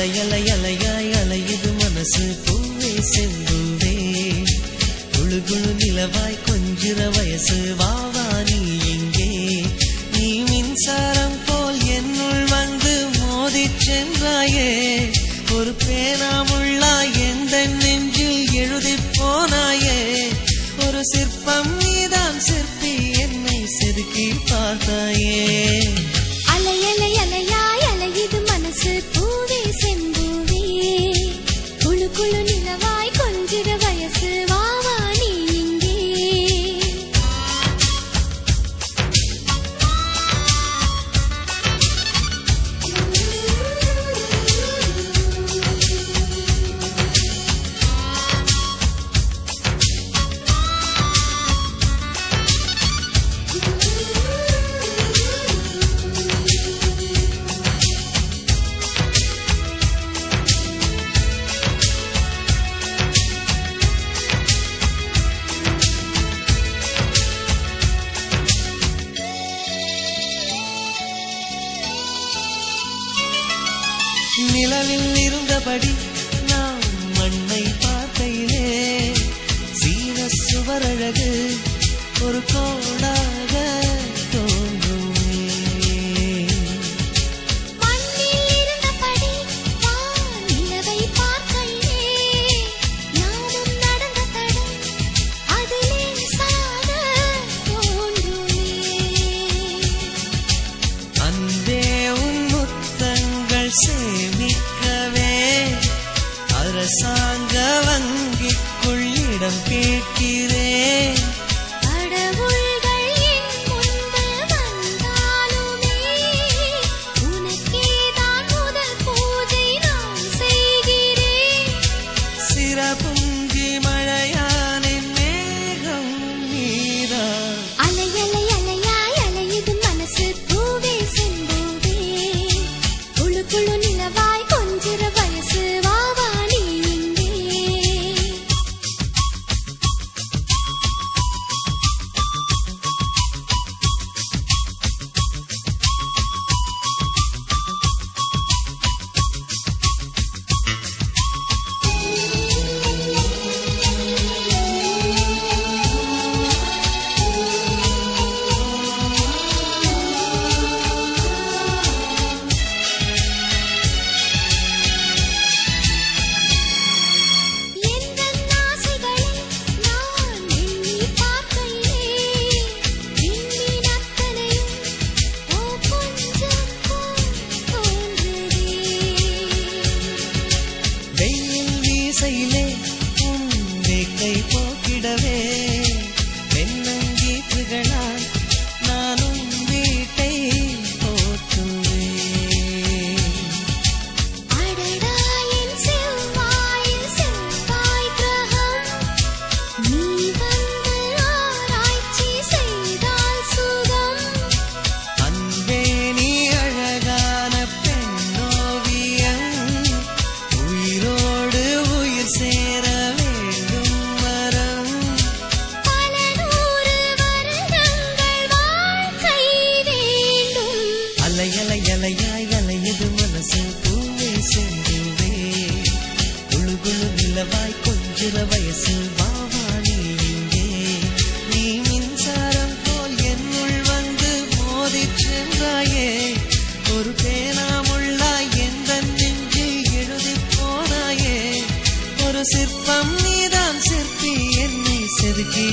அலையாய் அலையுது மனசு பூவே செம்பூவே குழு குழு நிலவாய் கொஞ்சிற வயசு வாவா நீ எங்கே நீ மின்சாரம் போல் என்னுள் வந்து மோதிச் சென்றாயே ஒரு பேனாமுள்ளாய் எந்த நெஞ்சில் எழுதி போனாயே ஒரு சிற்பம் நீதான் சிற்பி என்னை செதுக்கி பார்த்தாயே அலையாய் அலையுது மனசு பூவே செம்பூவே குழு குழு நிலவாய் கொஞ்சிற வயசு வாவா நீ இங்கே நிலவில் இருந்தபடி நாம் மண்ணை பார்க்கையிலே சீன சுவரழகு ஒரு கோடாக தோன்றுமே மண்ணில் இருந்தபடி நிலவை பார்க்கையிலே நாமும் நடந்த தடம் அதிலே சாக தோன்றுமே அன்பே உன் முத்தங்கள் சேமிக்கவே அரசாங்க வங்கிக்குள் இடம் கேட்கிறேன் கடவுள்கள் என் முன்பு வந்தாலுமே உனக்கேதான் முதல் பூஜை நான் செய்கிறேன் சிறப்புஞ்சி மழையானின் மேகம் நீதான் அலையாய் அலையுது மனசு பூவே செம்பூவே குழு குழு நிலவாய் கொஞ்சிற வயசு வாவா நீ இங்கே எந்தன் ஆசைகளை நான் எண்ணி பார்க்கையிலே விண்மீன் அத்தனையும் கொஞ்சம் தோன்றுதே வெயில் வீசையிலே உன் வேக்கை போக்கிடவே தென்னங்கீற்றுகளால் நானும் வீட்டை போற்றுவேன் அடடா என் செவ்வாயில் செவ்வாய் கிரகம் நீ வந்து ஆராய்ச்சி செய்தால் சுகம் அன்பே நீ அழகான பெண்ணோவியம் உயிரோடு உயிர் சேர வேண்டும் வரம் பல நூறு வருடங்கள் வாழ்க்கை வேண்டும் அலையாய் அலையுது மனசு பூவே செம்பூவே குழு குழு நிலவாய் கொஞ்சிற வயசு வாவா நீ இங்கே நீ மின்சாரம் போல் என்னுள் வந்து மோதிச் சென்றாயே ஒரு பேனாமுள்ளாய் எந்த நெஞ்சில் எழுதி போனாயே ஒரு சிற்பம் நீதான் சிற்பி என்னை செதுக்கி